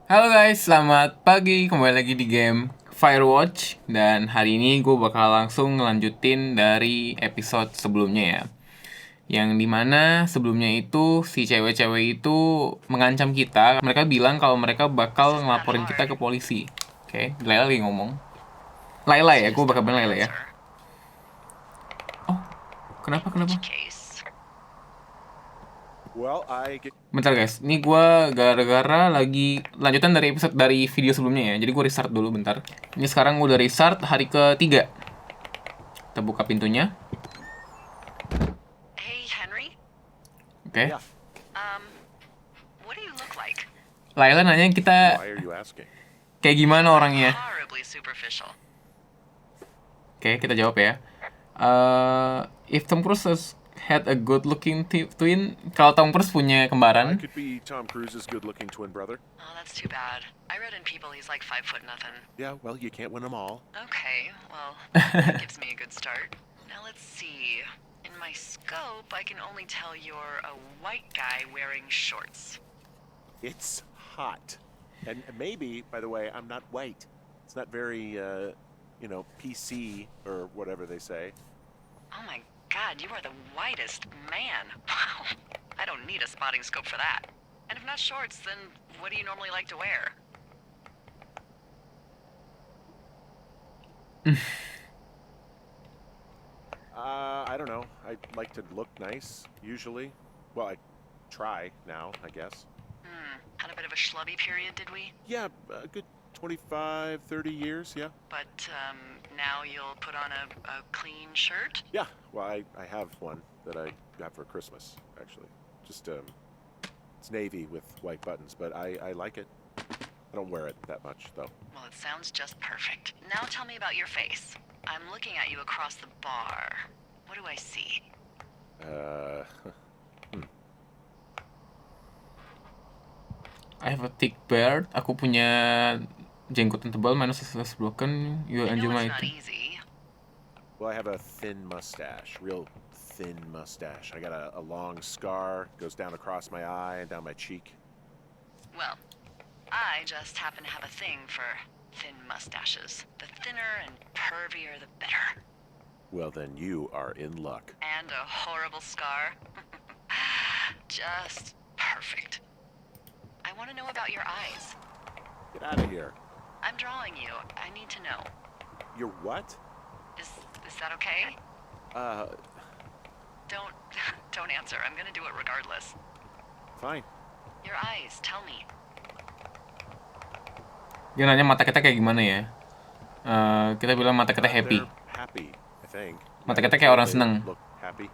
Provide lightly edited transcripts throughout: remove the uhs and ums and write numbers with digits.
Halo guys, selamat pagi. Kembali lagi di game Firewatch. Dan hari ini gue bakal langsung ngelanjutin dari episode sebelumnya ya. Yang dimana sebelumnya itu si cewek-cewek itu mengancam kita. Mereka bilang kalau mereka bakal ngelaporin kita ke polisi. Oke, Laila lagi ngomong. Laila ya, gue bakal bilang Laila ya. Oh, kenapa? Bentar guys, ini gue gara-gara lagi lanjutan dari episode dari video sebelumnya ya. Jadi gue restart dulu bentar. Ini sekarang udah restart hari ketiga. Kita buka pintunya. Hey, Henry. Oke. What do you look like? Laila nanya kita kayak gimana orangnya. Horribly superficial. Oke, kita jawab ya. If Tom Cruise had a good-looking twin, kalau Tom Cruise punya I kembaran, could be Tom Cruise's good-looking twin brother. Oh, that's too bad. I read in People he's like 5'0" nothing. Yeah, well, you can't win them all. Okay, well, that gives me a good start. Now let's see. In my scope, I can only tell you're a white guy wearing shorts. It's hot. And maybe, by the way, I'm not white. It's not very, PC or whatever they say. Oh my god, you are the whitest man. Wow. I don't need a spotting scope for that. And if not shorts, then what do you normally like to wear? I don't know. I like to look nice, usually. Well, I try now, I guess. Had a bit of a schlubby period, did we? Yeah, a good 25, 30 years, yeah. But now you'll put on a clean shirt? Yeah, well, I have one that I got for Christmas, actually. Just, it's navy with white buttons, but I like it. I don't wear it that much, though. Well, it sounds just perfect. Now tell me about your face. I'm looking at you across the bar. What do I see? I have a thick beard. Aku punya jenggotan tebal minus broken. You I enjoy know my it's not easy. Well, I have a thin mustache, real thin mustache. I got a long scar, goes down across my eye and down my cheek. Well, I just happen to have a thing for thin mustaches. The thinner and pervier, the better. Well, then you are in luck. And a horrible scar. Just perfect. I want to know about your eyes. Get out of here. I'm drawing you. I need to know. You're what? Is that okay? Don't answer. I'm gonna do it regardless. Fine. Your eyes, tell me. Dia nanya mata kita kayak gimana ya. Kita bilang mata kita happy. They're happy, I think. Mata kita kayak orang seneng. Look happy.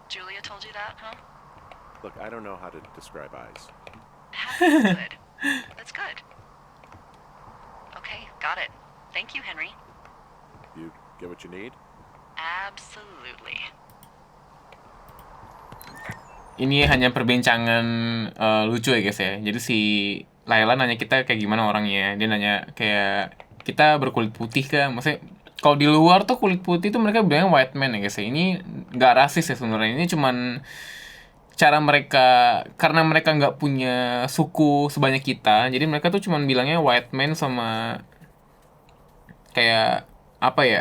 Julia told you that, huh? Look, I don't know how to describe eyes. Happy is good. That's good. Okay, got it. Thank you, Henry. You get what you need? Absolutely. Ini hanya perbincangan lucu ya guys ya. Jadi si Laila nanya kita kayak gimana orangnya. Dia nanya kayak kita berkulit putih kah? Maksudnya kalau di luar tuh kulit putih tuh mereka bilangnya white man ya guys ya. Ini nggak rasis ya sebenarnya. Ini cuman cara mereka, karena mereka nggak punya suku sebanyak kita, jadi mereka tuh cuman bilangnya white man sama kayak apa ya,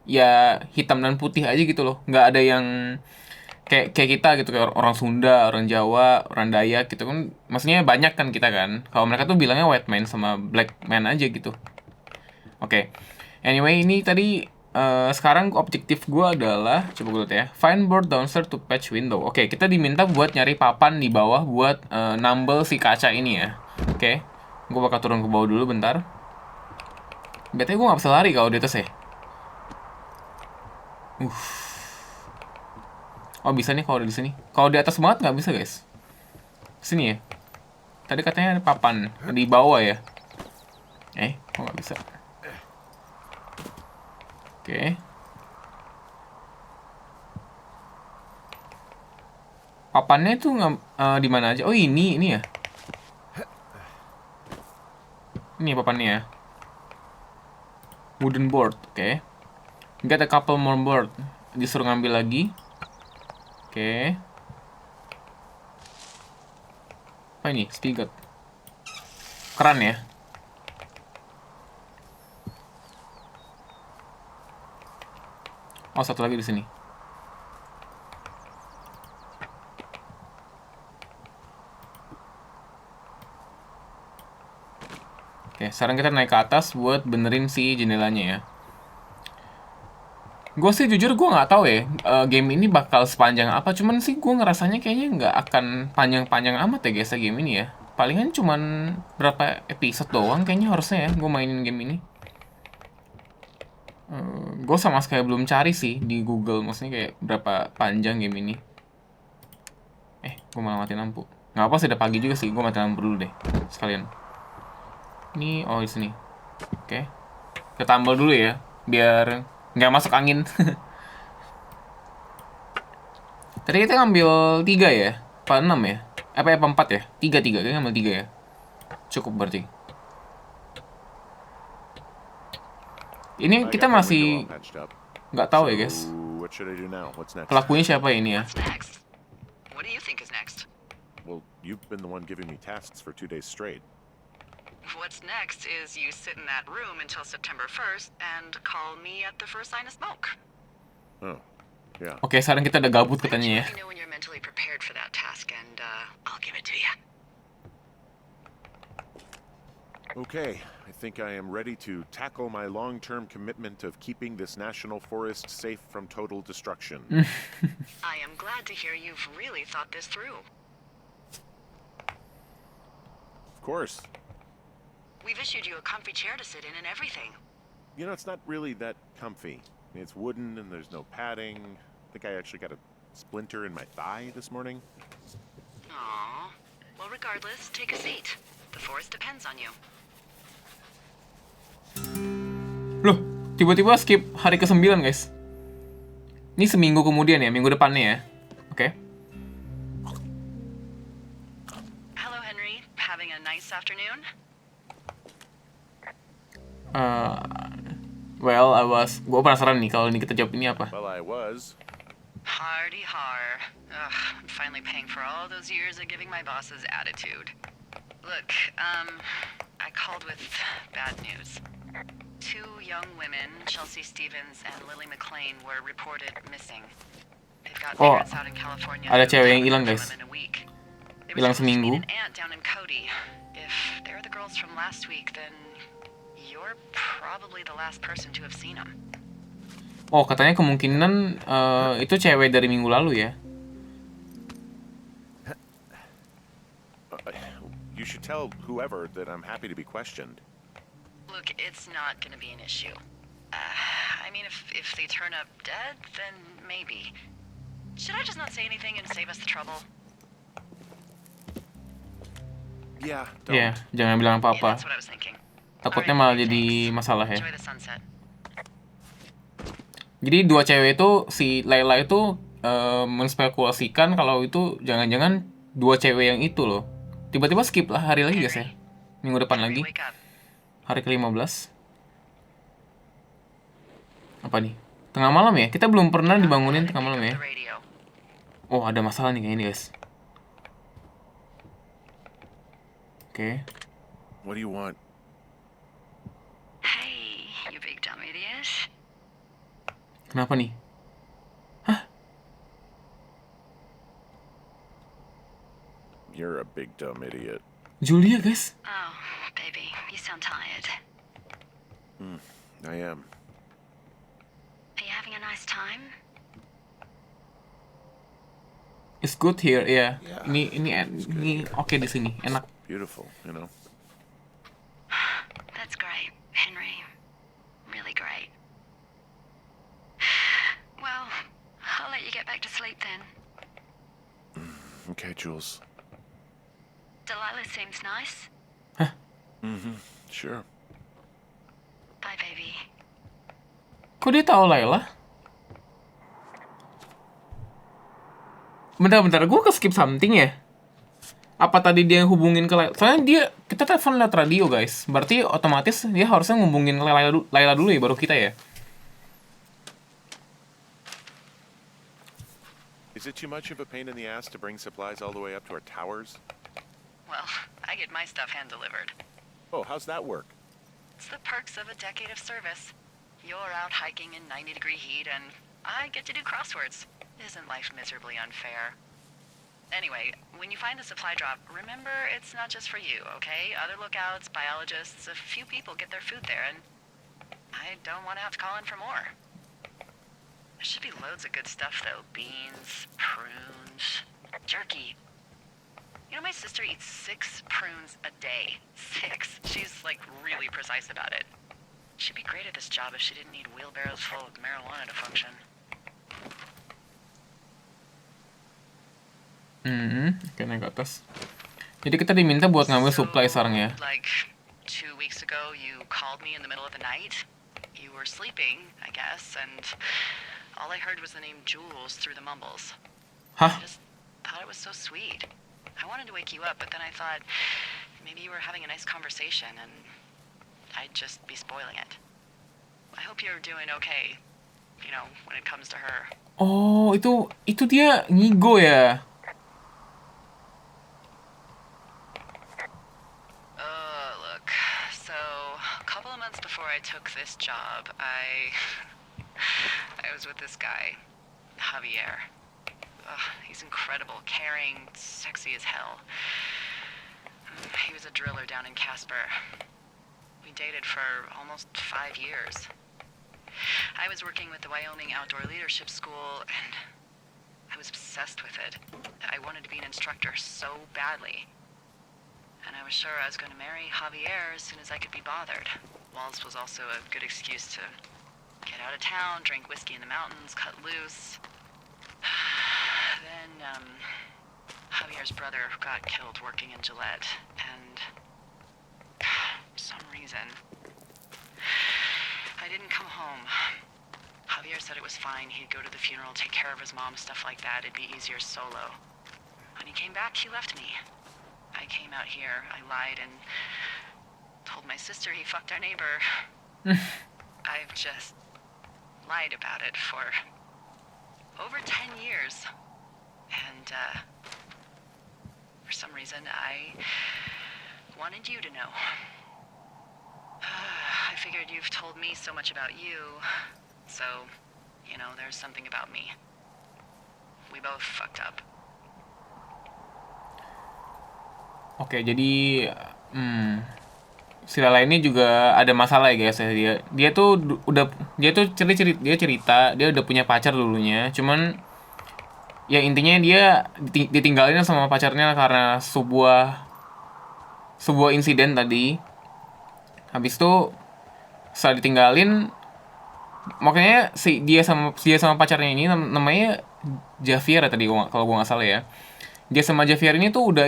ya hitam dan putih aja gitu loh. Nggak ada yang kayak kita gitu, kayak orang Sunda, orang Jawa, orang Dayak gitu kan. Maksudnya banyak kan kita kan. Kalau mereka tuh bilangnya white man sama black man aja gitu. Oke. Anyway, ini tadi sekarang objektif gue adalah, coba gue lihat ya, find board downstairs to patch window. Oke, kita diminta buat nyari papan di bawah buat nambel si kaca ini ya. Oke, gue bakal turun ke bawah dulu bentar. Betanya gue nggak bisa lari kalau di atas ya. Oh bisa nih kalau di sini. Kalau di atas banget nggak bisa guys. Sini ya. Tadi katanya ada papan di bawah ya. Kok nggak bisa? Oke. Papannya tuh di mana aja? Oh ini ya. Ini papannya ya. Wooden board, oke. Get a couple more board. Disuruh ngambil lagi. Oke. Apa ini? Spigot. Keren ya. Oh, satu lagi di sini. Oke, sekarang kita naik ke atas buat benerin si jendelanya ya. Gue sih jujur gue nggak tahu ya, game ini bakal sepanjang apa. Cuman sih gue ngerasanya kayaknya nggak akan panjang-panjang amat ya guys ya game ini ya. Palingan cuman berapa episode doang kayaknya harusnya ya gue mainin game ini. Gue sama sekali belum cari sih di Google, maksudnya kayak berapa panjang game ini. Gue malah mati lampu. Nggak apa sih, udah pagi juga sih, gue mati lampu dulu deh sekalian. Ini di sini. Oke. Kita tambal dulu ya, biar nggak masuk angin. Tadi kita ngambil 3 ya? Apa 6 ya? Apa 4 ya? 3 kita ngambil 3 ya? Cukup berarti. Ini kita masih nggak tahu ya guys. Pelakunya siapa ya ini ya? What's next? What do you think is next? Well, you've been the one giving me tasks for 2 days straight. What's next is you sit in that room until September 1st and call me at the first sign of smoke. Oh, yeah. Oke, sekarang kita udah gabut Why don't you katanya ya. let me know when you're mentally prepared for that task, and I'll give it to you. Okay, I think I am ready to tackle my long-term commitment of keeping this national forest safe from total destruction. I am glad to hear you've really thought this through. Of course. We've issued you a comfy chair to sit in and everything. You know, it's not really that comfy. It's wooden and there's no padding. I think I actually got a splinter in my thigh this morning. Aww. Well, regardless, take a seat. The forest depends on you. Loh, tiba-tiba skip hari ke-9 guys. Ini seminggu kemudian ya, minggu depannya ya. Oke. Hello, Henry. Having a nice afternoon? Well, gue penasaran nih kalau ini kita jawab ini apa. Well, I was. Hardy har. Ugh, I'm finally paying for all those years of giving my bosses attitude. Look, I called with bad news. 2 young women, Chelsea Stevens and Lily McLean, were reported missing. They've got Oh, parents out in California. ada who cewek yang haven't hilang, heard guys. from them in a week. They were Hilang supposed to meet seminggu. an aunt down in Cody. If they're the girls from last week, then you're probably the last person to have seen them. Oh, katanya kemungkinan itu cewek dari minggu lalu ya. You should tell whoever that I'm happy to be questioned. Look, it's not gonna be an issue. I mean, if they turn up dead, then maybe. Should I just not say anything and save us the trouble? Yeah, don't. Iya, jangan bilang Yeah, apa-apa. that's what I was thinking. Takutnya Alright, malah jadi thanks. masalah ya. Enjoy the sunset. Jadi 2 cewek itu, si Layla itu menspekulasikan kalau itu jangan-jangan 2 cewek yang itu loh. Tiba-tiba skip lah hari lagi guys ya. Minggu depan Henry, lagi, wake up. hari ke-15. Apa nih? Tengah malam ya? Kita belum pernah dibangunin tengah malam ya. The radio. Oh, ada masalah nih kayaknya guys. Oke. What do you want? Hey, you big dumb idiot. Kenapa nih? You're a big dumb idiot. Julia guys. Oh, baby, you sound tired. I am. Are you having a nice time? It's good here, ya. Yeah, Ini oke di sini, enak. Beautiful, you know. That's great, Henry. Really great. Well, I'll let you get back to sleep then. Okay, Jules. Delilah seems nice. Sure. Bye, baby. Kok dia tahu Layla? Bentar, gue ke-skip something ya? Apa tadi dia yang hubungin ke Layla? Soalnya kita telepon lewat radio guys. Berarti otomatis dia harusnya ngubungin Layla dulu ya, baru kita ya. Is it too much of a pain in the ass to bring supplies all the way up to our towers? Well, I get my stuff hand-delivered. Oh, how's that work? It's the perks of a decade of service. You're out hiking in 90-degree heat, and I get to do crosswords. Isn't life miserably unfair? Anyway, when you find a supply drop, remember it's not just for you, okay? Other lookouts, biologists, a few people get their food there, and I don't want to have to call in for more. There should be loads of good stuff, though. Beans, prunes, jerky. You know, my sister eats 6 prunes a day. 6. She's, like, really precise about it. She'd be great at this job if she didn't need wheelbarrows full of marijuana to function. Oke, naik ke atas. Jadi kita diminta buat ngambil supply sekarang ya. Like 2 weeks ago, you called me in the middle of the night. You were sleeping, I guess, and all I heard was the name Jules through the mumbles. Hah? I just thought it was so sweet. I wanted to wake you up, but then I thought maybe you were having a nice conversation, and I'd just be spoiling it. I hope you're doing okay, you know, when it comes to her. Oh, itu dia ngigo ya. Look, so a couple of months before I took this job, I was with this guy, Javier. He's incredible, caring, sexy as hell. He was a driller down in Casper. We dated for almost 5 years. I was working with the Wyoming Outdoor Leadership School, and I was obsessed with it. I wanted to be an instructor so badly. And I was sure I was going to marry Javier as soon as I could be bothered. Walls was also a good excuse to get out of town, drink whiskey in the mountains, cut loose. Then, Javier's brother got killed working in Gillette, and for some reason, I didn't come home. Javier said it was fine. He'd go to the funeral, take care of his mom, stuff like that. It'd be easier solo. When he came back, he left me. I came out here, I lied, and told my sister he fucked our neighbor. I've just lied about it for over 10 years. And, for some reason, I wanted you to know. I figured you've told me so much about you, so, you know, there's something about me. We both fucked up. Oke, jadi si Lala ini juga ada masalah ya guys ya. Dia tuh cerita dia udah punya pacar dulunya, cuman ya intinya dia ditinggalin sama pacarnya karena sebuah insiden tadi. Habis itu setelah ditinggalin, makanya dia sama pacarnya ini namanya Javier ya tadi kalau gua nggak salah ya. Dia sama Javier ini tuh udah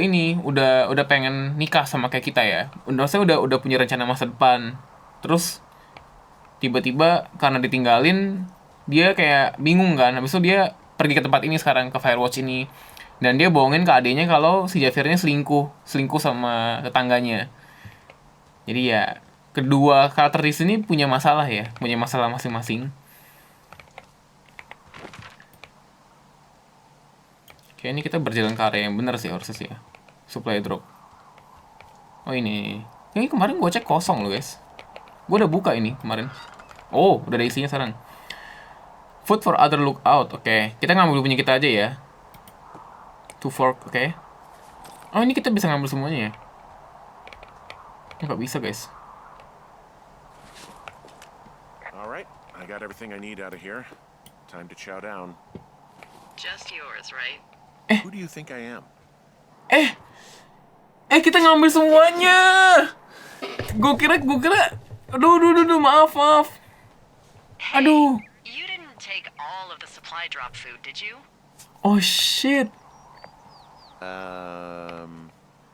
pengen nikah sama kayak kita ya. Udah punya rencana masa depan. Terus tiba-tiba karena ditinggalin, dia kayak bingung kan. Habis itu dia pergi ke tempat ini sekarang, ke Firewatch ini. Dan dia bohongin ke adiknya kalau si Javiernya selingkuh sama tetangganya. Jadi ya kedua karakter di sini punya masalah masing-masing. Oke, ini kita berjalan ke area yang benar sih harusnya sih ya. Supply drop. Oh ini kemarin gue cek kosong loh guys. Gue udah buka ini kemarin. Oh, udah ada isinya sekarang. Food for other lookout. Oke, kita ngambil punya kita aja ya. 2 fork, oke. Oh, ini kita bisa ngambil semuanya ya. Nggak bisa guys. Alright, I got everything I need out of here. Time to chow down. Just yours, right? Who do you think I am? Kita ngambil semuanya. Gue kira. Aduh, maaf. Aduh. You didn't take all of the supply drop food, did you? Oh shit.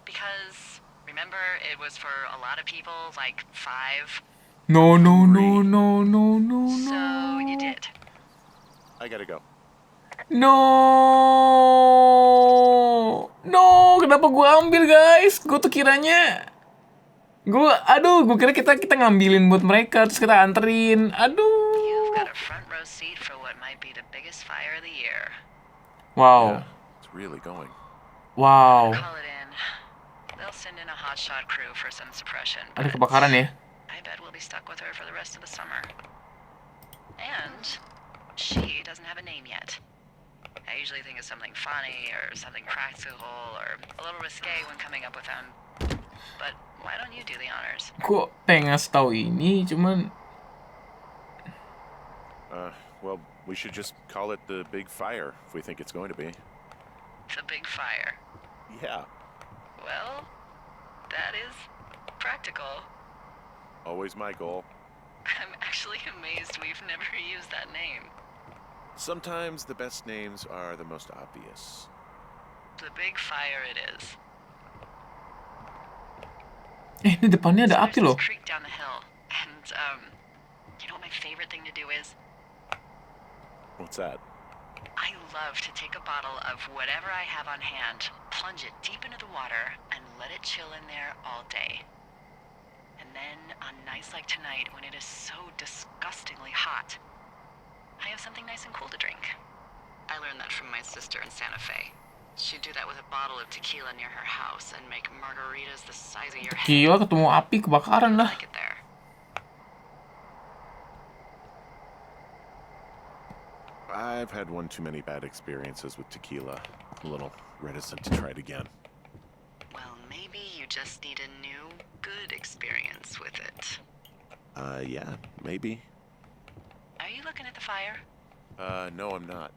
Because, remember, it was for a lot of people, like 5. No. So, you did. I gotta go. No, kenapa gue ambil guys? Gue tuh kiranya gue kira kita ngambilin buat mereka terus kita anterin. You've got a front row seat for what might be the biggest fire of the year. Wow. Yeah, it's really going. Wow. Call it in. They'll send in a hotshot crew for some suppression. Ada but kebakaran ya. I bet we'll be stuck with her for the rest of the summer. And she doesn't have a name yet. I usually think of something funny or something practical or a little risque when coming up with them. But why don't you do the honors? Kok pengen ngasih tahu ini, cuman Well, we should just call it the Big Fire if we think it's going to be. The big fire. Yeah, Well, that is practical. always my goal. I'm actually amazed we've never used that name. Sometimes the best names are the most obvious. The big fire it is. ini depannya ada So api there's loh. this creek down the hill, and you know what my favorite thing to do is? What's that? I love to take a bottle of whatever I have on hand, plunge it deep into the water, and let it chill in there all day. And then, on nights like tonight, when it is so disgustingly hot, I have something nice and cool to drink. I learned that from my sister in Santa Fe. She'd do that with a bottle of tequila near her house and make margaritas the size of your head. Gila, ketemu api kebakaran I lah. like it there. I've had one too many bad experiences with tequila. A little reticent to try it again. Well, maybe you just need a new, good experience with it. Yeah, maybe. Are you looking at the fire? No, I'm not.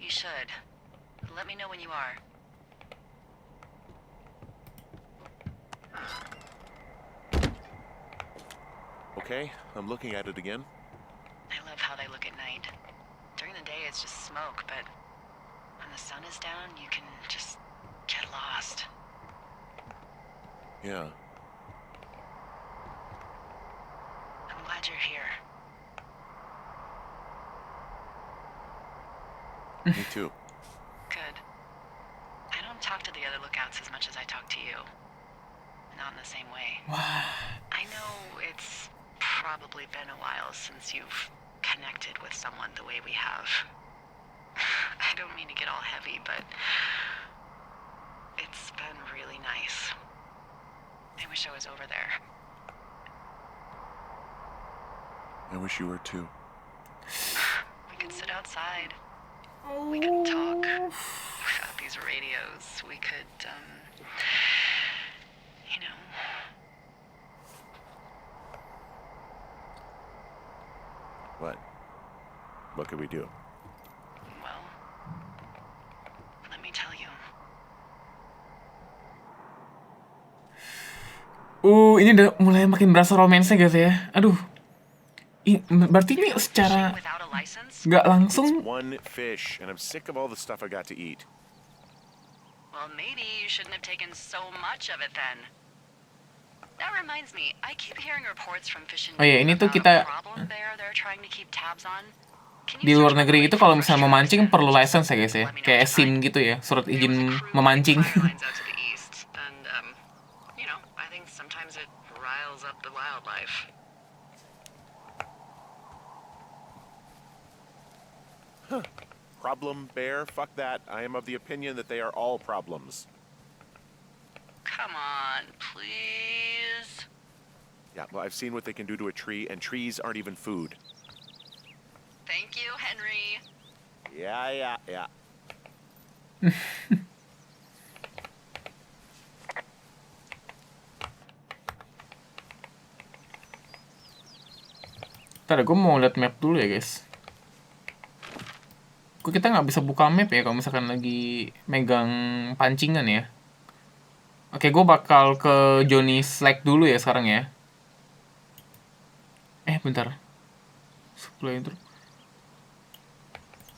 You should. Let me know when you are. Okay, I'm looking at it again. I love how they look at night. During the day, it's just smoke, but when the sun is down, you can just get lost. Yeah. I'm glad you're here. Me too. Good. I don't talk to the other lookouts as much as I talk to you. Not in the same way. I know it's probably been a while since you've connected with someone the way we have. I don't mean to get all heavy, but it's been really nice. I wish I was over there. I wish you were too. We could sit outside. We could talk without these radios. We could, you know. What? What could we do? Well, let me tell you. Ini udah mulai makin berasa romansnya guys ya. Aduh. Berarti ini secara Without a license? nggak langsung. One fish, and I'm sick of all the stuff I got to eat. Well, maybe you shouldn't have taken so much of it then. That reminds me, I keep hearing reports from fishing Oh iya, ini tuh about kita a problem bear they're trying to keep tabs on. Can di you luar search negeri for itu the kalau lake misalnya for memancing sure? perlu license ya guys ya. Let me know Kayak what you SIM find. gitu ya, surat There was izin a crew with memancing. fire lines out to the east, and you know, I think sometimes it riles up the wildlife. Problem bear? Fuck that. I am of the opinion that they are all problems. Come on, please. Yeah, well, I've seen what they can do to a tree, and trees aren't even food. Thank you, Henry. Yeah. Ntar gue mau lihat map dulu ya guys. Kok kita nggak bisa buka map ya kalau misalkan lagi megang pancingan ya. Oke, gue bakal ke Johnny Slack dulu ya sekarang ya. Bentar. Supply itu.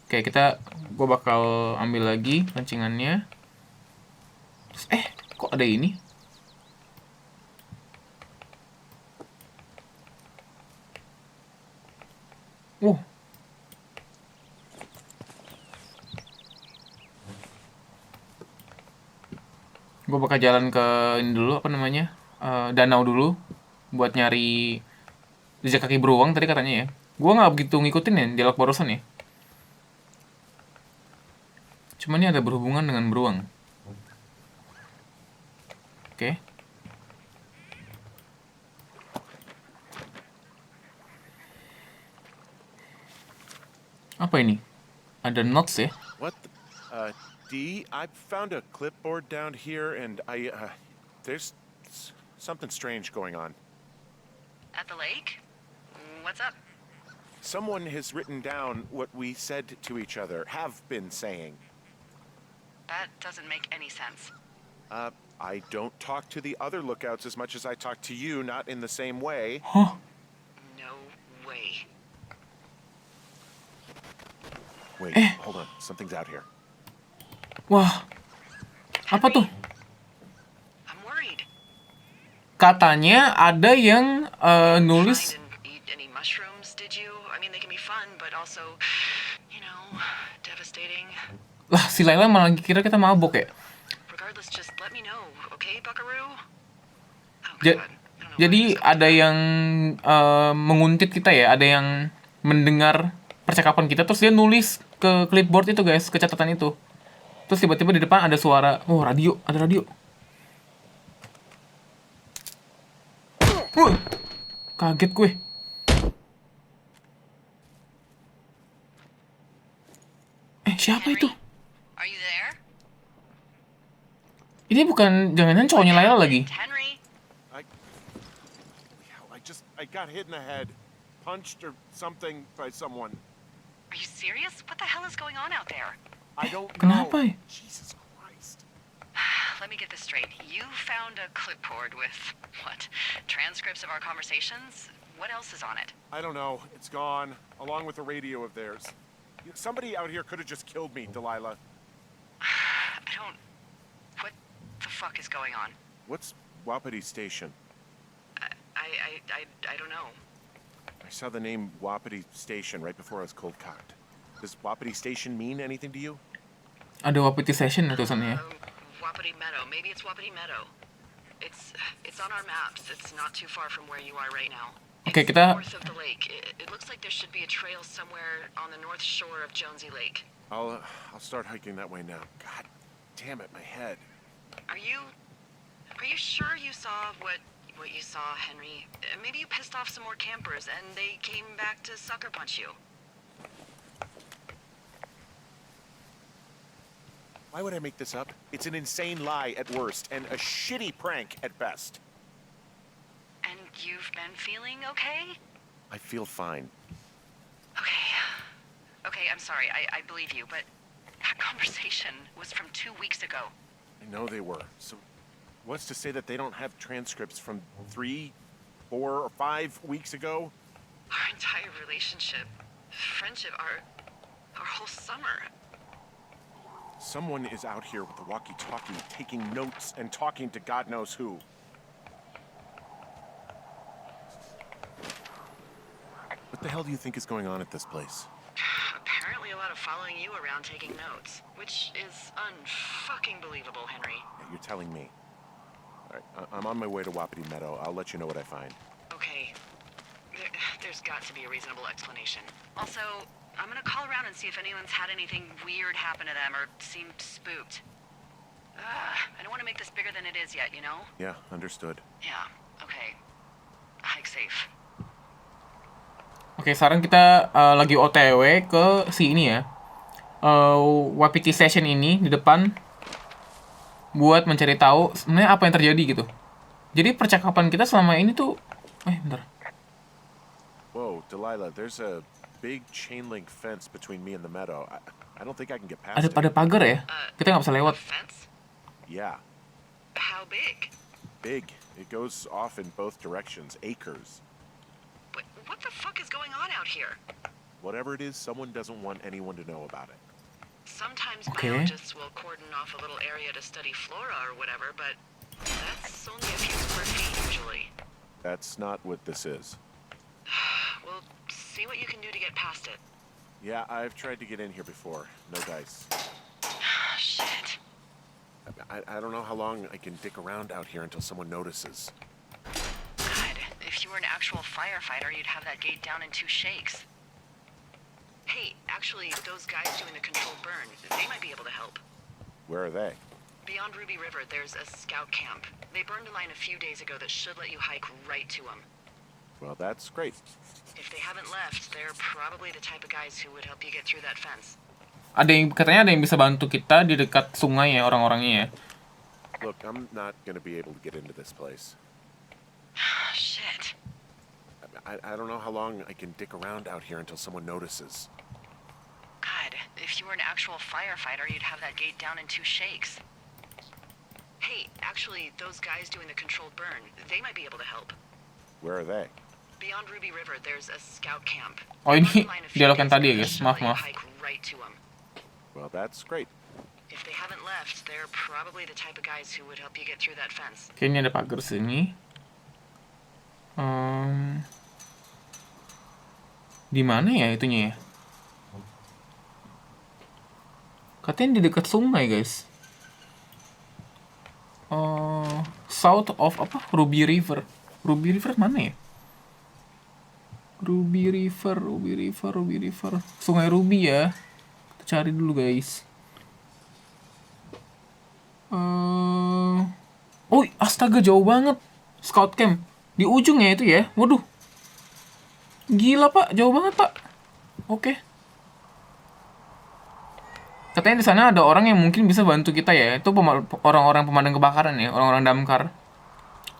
Oke, gue bakal ambil lagi pancingannya. Terus, kok ada ini? Gue bakal jalan ke ini dulu, apa namanya, danau dulu buat nyari jejak kaki beruang tadi katanya ya. Gue nggak begitu ngikutin ya dialog barusan ya. Cuman ini ada berhubungan dengan beruang. Oke. Apa ini? Ada notes ya? What? D, I found a clipboard down here, and there's something strange going on. At the lake? What's up? Someone has written down what we said to each other, have been saying. That doesn't make any sense. I don't talk to the other lookouts as much as I talk to you, not in the same way. Hah? No way. Wait, hold on. Something's out here. Wah. Apa tuh? I'm worried. Katanya ada yang nulis. Find and eat any mushrooms, did you? I mean, they can be fun, but also, devastating. Lah, si Laila malah kira kita mabok ya. Regardless, just let me know, okay, Buckaroo? Oh, Ja- God. I don't know Jadi why I'm ada yang menguntit kita ya, ada yang mendengar percakapan kita, terus dia nulis ke clipboard itu guys, ke catatan itu. Terus tiba-tiba di depan ada suara, oh radio, ada radio. Kaget gue. Siapa itu? Are you there? Ini bukan, jangan-jangan cowoknya Laila lagi. Henry? I got hit in the head, punched or something by someone. Are you serious? What the hell is going on out there? I don't Kenapa know. ya? Jesus Christ. Let me get this straight. You found a clipboard with, what, transcripts of our conversations? What else is on it? I don't know. It's gone, along with the radio of theirs. Somebody out here could have just killed me, Delilah. What the fuck is going on? What's Wapiti Station? I don't know. I saw the name Wapiti Station right before I was cold cocked. Does Wapiti Station mean anything to you? Ada Wapiti Session ya tulisannya. Wapiti Meadow. Maybe it's Wapiti Meadow. It's on our maps. It's not too far from where you are right now. Oke, It's kita north of the lake. It looks like there should be a trail somewhere on the north shore of Jonesy Lake. I'll start hiking that way now. God damn it, my head. Are you sure you saw what you saw, Henry? Maybe you pissed off some more campers and they came back to sucker punch you. Why would I make this up? It's an insane lie at worst, and a shitty prank at best. And you've been feeling okay? I feel fine. Okay, I'm sorry. I believe you, but that conversation was from 2 weeks ago. I know they were. So, what's to say that they don't have transcripts from 3, 4, or 5 weeks ago? Our entire relationship, friendship, our whole summer. Someone is out here with the walkie-talkie, taking notes and talking to God knows who. What the hell do you think is going on at this place? Apparently a lot of following you around taking notes, which is unfucking believable, Henry. Yeah, you're telling me. All right, I'm on my way to Wapiti Meadow. I'll let you know what I find. Okay. There's got to be a reasonable explanation. Also, I'm gonna call around and see if anyone's had anything weird happen to them or seemed spooked. I don't want to make this bigger than it is yet, you know? Yeah, understood. Yeah, okay. Hike safe. Oke, sekarang kita lagi OTW ke si ini ya. Wapiti Session ini di depan buat mencari tahu sebenarnya apa yang terjadi gitu. Jadi percakapan kita selama ini tuh bentar. Whoa, Delilah, there's a big chain link fence between me and the meadow. I don't think I can get past it. Ada pagar ya? Kita nggak bisa lewat. Fence? Yeah, How big? big. It goes off in both directions, acres. What the fuck is going on out here? Whatever it is, someone doesn't want anyone to know about it. Sometimes Okay. biologists will cordon off a little area to study flora or whatever, but that's only a few square feet usually. That's not what this is. We'll see what you can do to get past it. Yeah, I've tried to get in here before. No dice. Shit. I don't know how long I can dick around out here until someone notices. God, if you were an actual firefighter, you'd have that gate down in 2 shakes. Hey, actually, those guys doing the controlled burn, they might be able to help. Where are they? Beyond Ruby River, there's a scout camp. They burned a line a few days ago that should let you hike right to them. Well, that's great. If they haven't left, they're probably the type of guys who would help you get through that fence. Katanya ada yang bisa bantu kita di dekat sungai ya orang-orangnya ya. Look, I'm not gonna be able to get into this place. Shit. I don't know how long I can dick around out here until someone notices. God, if you were an actual firefighter, you'd have that gate down in 2 shakes. Hey, actually, those guys doing the controlled burn, they might be able to help. Where are they? Beyond Ruby River, there's a scout camp. Oh, They ini burned a line a few dialog yang days tadi ya ago that guys. should let you Maaf. hike right to 'em. Well, that's great. If they haven't left, they're probably the type of guys who would help you get through that fence. Oke, ini ada pagar sini. Di mana ya itunya ya? Katanya di dekat sungai guys. South of apa? Ruby River. Ruby River mana ya? Ruby River. Sungai Ruby ya. Kita cari dulu guys. Oh, astaga jauh banget. Scout camp di ujungnya itu ya. Waduh. Gila, Pak. Jauh banget, Pak. Oke. Katanya di sana ada orang yang mungkin bisa bantu kita ya. Itu orang-orang pemadam kebakaran ya, orang-orang damkar.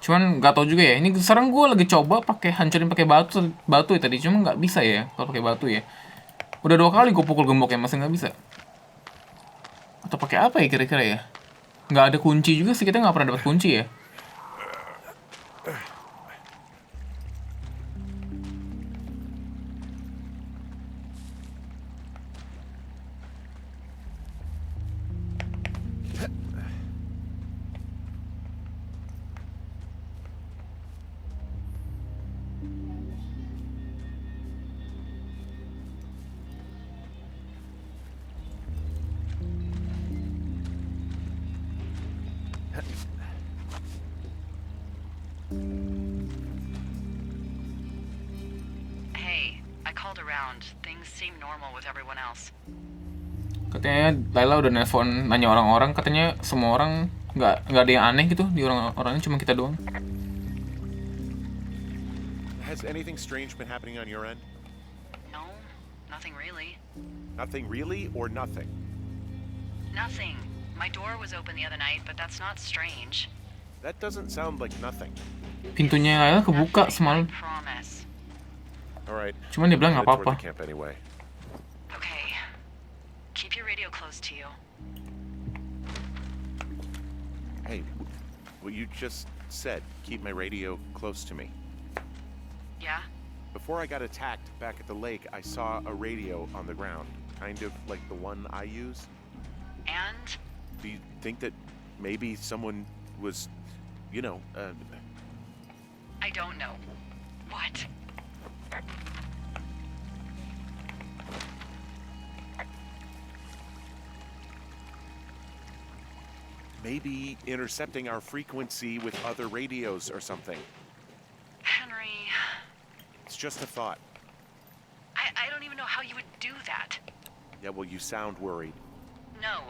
Cuman nggak tahu juga ya. Ini sekarang gue lagi coba hancurin pakai batu ya tadi, cuma nggak bisa ya kalau pakai batu ya. Udah 2 kali gue pukul gemboknya masih nggak bisa. Atau pakai apa ya kira-kira ya? Nggak ada kunci juga sih, kita nggak pernah dapat kunci ya. Hey, I called around. Things seem normal with everyone else. Katanya Laila udah nelpon nanya orang-orang, katanya semua orang nggak ada yang aneh gitu di orang-orangnya, cuma kita doang. Has anything strange been happening on your end? No, nothing really. Nothing really or nothing? Nothing. My door was open the other night, but that's not strange. That doesn't sound like nothing. Pintunya Laila kebuka semalam. I promise. All right. Cuman dia bilang nggak Headed toward apa-apa. the camp anyway. Okay. Keep your radio close to you. Hey, what you just said, keep my radio close to me. Yeah? Before I got attacked back at the lake, I saw a radio on the ground, kind of like the one I use. And? Do you think that maybe someone was, I don't know. What? maybe intercepting our frequency with other radios or something? Henry, It's just a thought. I don't even know how you would do that. Yeah, well, you sound worried. No,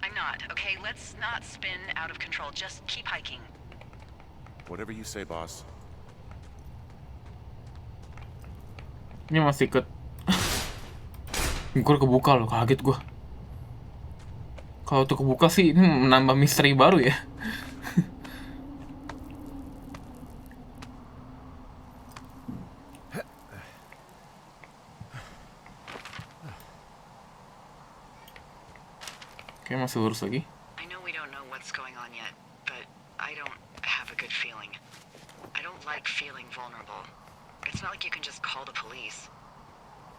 I'm not. Okay, let's not spin out of control. Just keep hiking. Whatever you say, boss. Ini masih ikut. Gue kebuka loh, kaget gue. Kalau tuh kebuka sih ini menambah misteri baru ya. Oke, masih lurus lagi. I know we don't know what's going on yet, but I don't have a good feeling. I don't like feeling vulnerable. It's not like you can just call the police.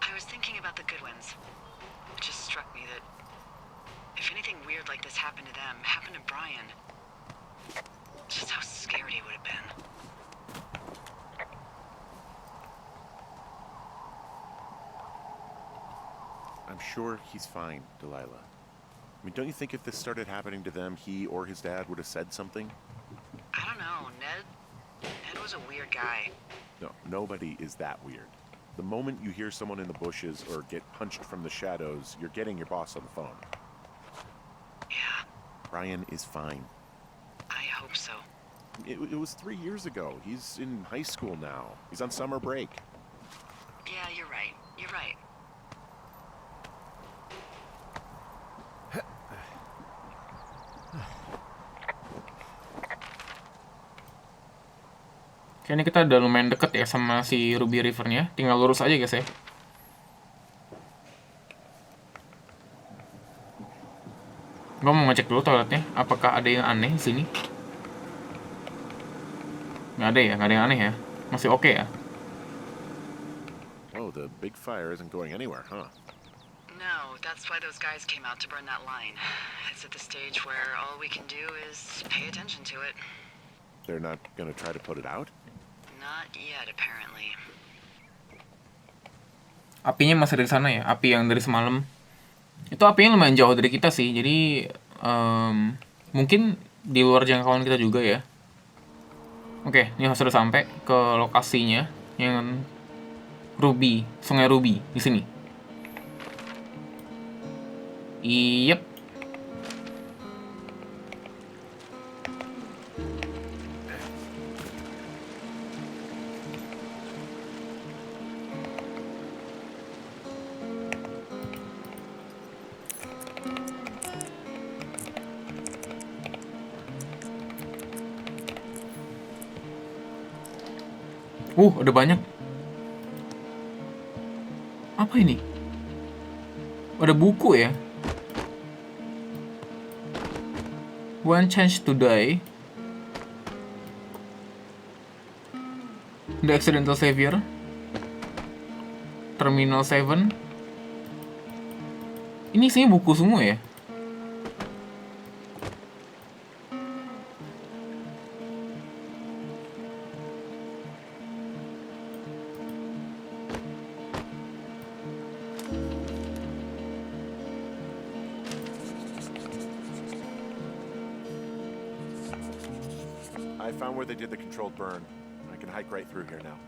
I was thinking about the Goodwins. It just struck me that if anything weird like this happened to them, happened to Brian, just how scared he would have been. I'm sure he's fine, Delilah. I mean, don't you think if this started happening to them, he or his dad would have said something? I don't know, Ned was a weird guy. No, nobody is that weird. The moment you hear someone in the bushes or get punched from the shadows, you're getting your boss on the phone. Yeah. Brian is fine. I hope so. It was 3 years ago. He's in high school now. He's on summer break. Yeah, you're right. You're right. Kayaknya kita udah lumayan deket ya sama si Ruby River-nya. Tinggal lurus aja guys ya. Gua mau ngecek dulu toiletnya. Apakah ada yang aneh di sini? Nggak ada ya, nggak ada yang aneh ya. Masih oke ya. Oh, the big fire isn't going anywhere, huh? No, that's why those guys came out to burn that line. It's at the stage where all we can do is pay attention to it. They're not gonna try to put it out? Not yet, apparently. Apinya masih dari sana ya, api yang dari semalam. Itu apinya lumayan jauh dari kita sih, jadi mungkin di luar jangkauan kita juga ya. Oke, ini sudah sampai ke lokasinya yang Ruby, Sungai Ruby di sini. Yep. Ada banyak. Apa ini? Ada buku ya. One Chance to Die. The Accidental Savior. Terminal 7. Ini isinya buku semua ya. I found where they did the controlled burn. I can hike right through here now.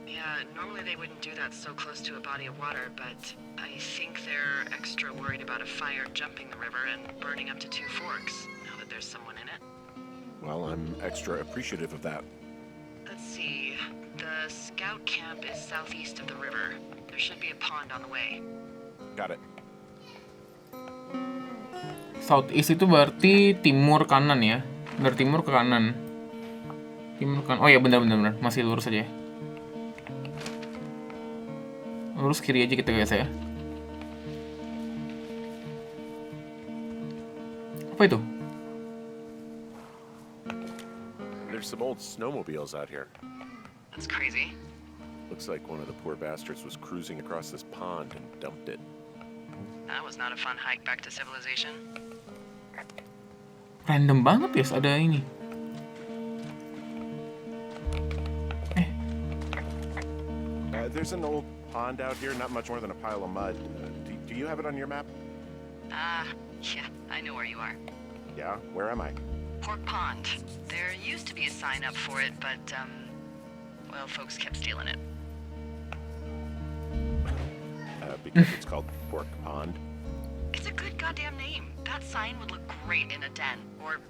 Yeah, normally they wouldn't do that so close to a body of water, but I think they're extra worried about a fire jumping the river and burning up to 2 forks, now that there's someone in it. Well, I'm extra appreciative of that. Let's see. The scout camp is southeast of the river. There should be a pond on the way. Got it. Southeast itu berarti timur kanan ya. Dari timur ke kanan. Timur kan. Oh ya, benar. Masih lurus aja ya. Lurus kiri aja kita guys ya. Apa itu? There's some old snowmobiles out here. That's crazy. Looks like one of the poor bastards was cruising across this pond and dumped it. That was not a fun hike back to civilization. Random banget ya ada ini. There's an old pond out here, not much more than a pile of mud. Do you have it on your map? Yeah, I know where you are. Yeah? Where am I? Pork Pond. There used to be a sign up for it, but, well, folks kept stealing it. Because it's called Pork Pond. It's a good goddamn name. That sign would look great in a den, or,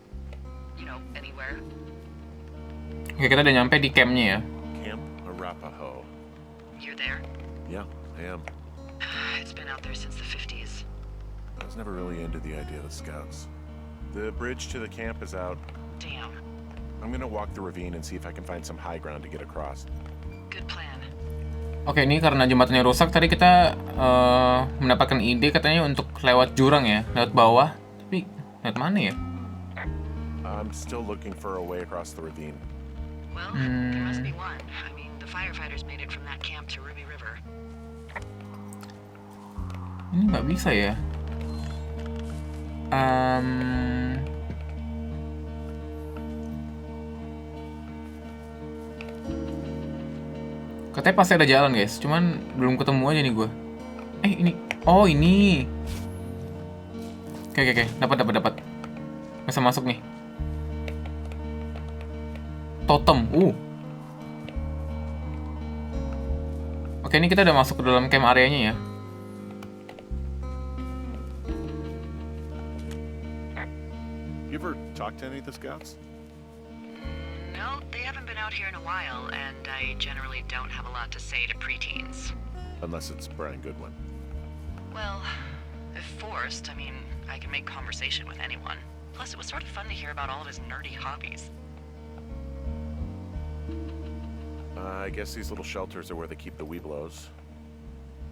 anywhere. Oke, kita udah nyampe di campnya ya. Camp Arapaho. You're there? Yeah, I am. It's been out there since the 50s. I was never really into the idea of the scouts. The bridge to the camp is out. Damn. I'm gonna walk the ravine and see if I can find some high ground to get across. Good plan. Oke, ini karena jembatannya rusak, tadi kita mendapatkan ide katanya untuk lewat jurang ya, lewat bawah. Tapi lewat mana ya? I'm still looking for a way across the ravine. Well, there must be one. I mean, the firefighters made it from that camp to Ruby River. Ini nggak bisa ya. Katanya pasti ada jalan guys, cuman belum ketemu aja nih gue. Ini, oh ini. Oke, dapat. Bisa masuk nih. Totem, Oke, ini kita udah masuk ke dalam camp areanya ya. talk to any of the scouts? No, they haven't been out here in a while, and I generally don't have a lot to say to preteens. Unless it's Brian Goodwin. Well, if forced, I mean, I can make conversation with anyone. Plus, it was sort of fun to hear about all of his nerdy hobbies. I guess these little shelters are where they keep the Weeblos.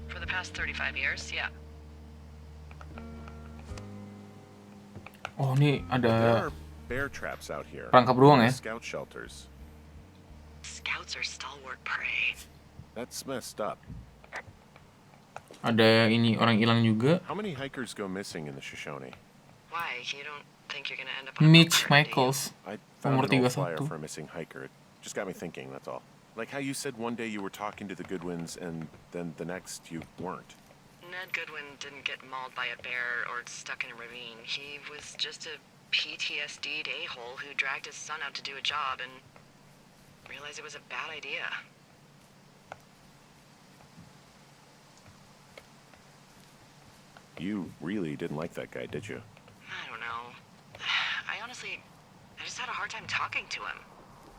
For the past 35 years, yeah. Oh, ini There ada are bear traps out here. perangkap beruang ya. Scout shelters. Scouts are stalwart prey. That's messed up. Ada ini orang hilang juga. How many hikers go missing in the Shoshone? Why? You don't think you're gonna end up on a Mitch book, do you? Michaels, I found umur an old flyer 31. for a missing hiker. It just got me thinking, that's all. Like how you said one day you were talking to the Goodwins and then the next you weren't. Ned Goodwin didn't get mauled by a bear or stuck in a ravine. He was just a PTSD'd a-hole who dragged his son out to do a job and realized it was a bad idea. You really didn't like that guy, did you? I don't know. I just had a hard time talking to him.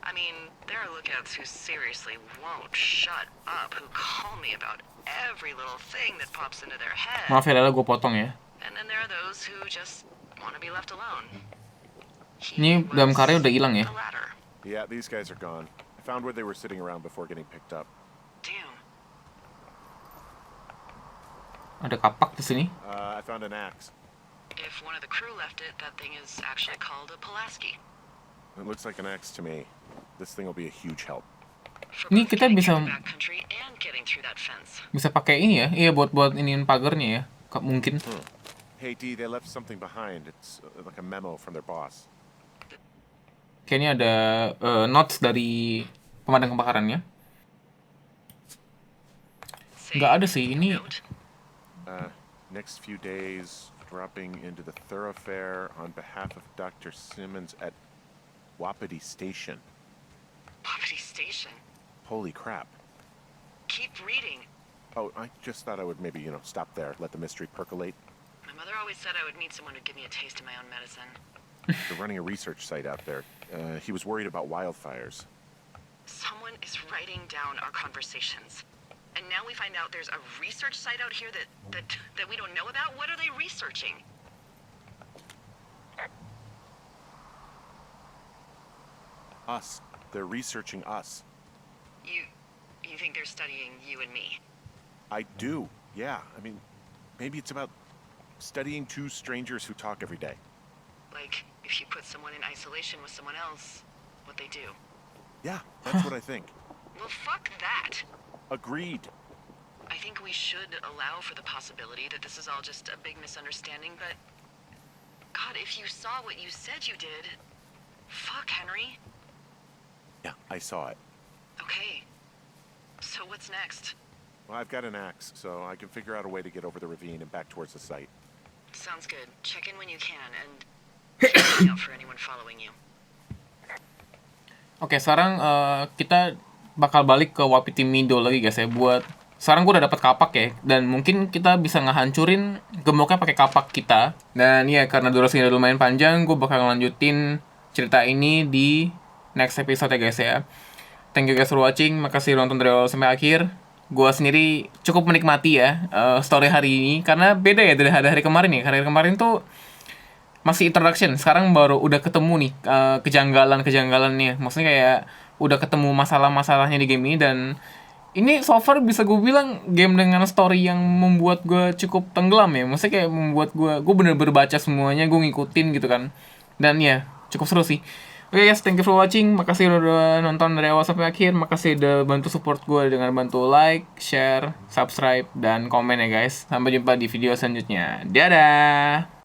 I mean, there are lookouts who seriously won't shut up, who call me about every little thing that pops into their head. Maaf ya Lala, gue potong ya. And then there are those who just want to be left alone. Ini dalam karya udah hilang ya. The latter. Yeah, these guys are gone. I found where they were sitting around before getting picked up. Damn. Ada kapak di sini. I found an axe. If one of the crew left it, that thing is actually called a Pulaski. It looks like an axe to me. This thing will be a huge help. For Ini both kita getting bisa through the backcountry and getting through that fence. bisa pakai ini ya. Iya, buat iniin pagarnya ya. Mungkin. Hey D, they left something behind. It's like a memo from their boss. Kayaknya ada notes dari pemadam kebakarannya. Say, Nggak ada sih ini. note. Next few days, dropping into the thoroughfare on behalf of Dr. Simmons at Wapiti Station. Poverty Station. Holy crap. Keep reading. Oh, I just thought I would maybe, stop there, let the mystery percolate. My mother always said I would meet someone who'd give me a taste of my own medicine. They're running a research site out there. He was worried about wildfires. Someone is writing down our conversations. And now we find out there's a research site out here that we don't know about? What are they researching? Us. They're researching us. You think they're studying you and me? I do, yeah. I mean, maybe it's about studying two strangers who talk every day. Like, if you put someone in isolation with someone else, what they do. Yeah, that's what I think. Well, fuck that. Agreed. I think we should allow for the possibility that this is all just a big misunderstanding, but... God, if you saw what you said you did... Fuck, Henry. Yeah, I saw it. Okay. So what's next? Well, I've got an axe, so I can figure out a way to get over the ravine and back towards the site. Sounds good. Check in when you can, and keep an eye out for anyone following you. Oke, sekarang kita bakal balik ke Wapiti Mido lagi guys ya. Buat sekarang gue udah dapat kapak ya, dan mungkin kita bisa ngehancurin gemboknya pakai kapak kita. Dan ya karena durasinya udah lumayan panjang, gue bakal ngelanjutin cerita ini di next episode ya guys ya. Thank you guys for watching. Makasih udah nonton dari awal sampai akhir. Gue sendiri cukup menikmati ya story hari ini, karena beda ya dari hari kemarin ya. Hari kemarin tuh masih introduction, sekarang baru udah ketemu nih kejanggalan-kejanggalannya. Maksudnya kayak udah ketemu masalah-masalahnya di game ini, dan ini so far bisa gue bilang game dengan story yang membuat gue cukup tenggelam ya. Maksudnya kayak membuat gue bener-bener baca semuanya, gue ngikutin gitu kan. Dan ya cukup seru sih. Oke guys, thank you for watching. Makasih udah nonton dari awal sampai akhir. Makasih udah bantu support gue dengan bantu like, share, subscribe, dan komen ya guys. Sampai jumpa di video selanjutnya. Dadah!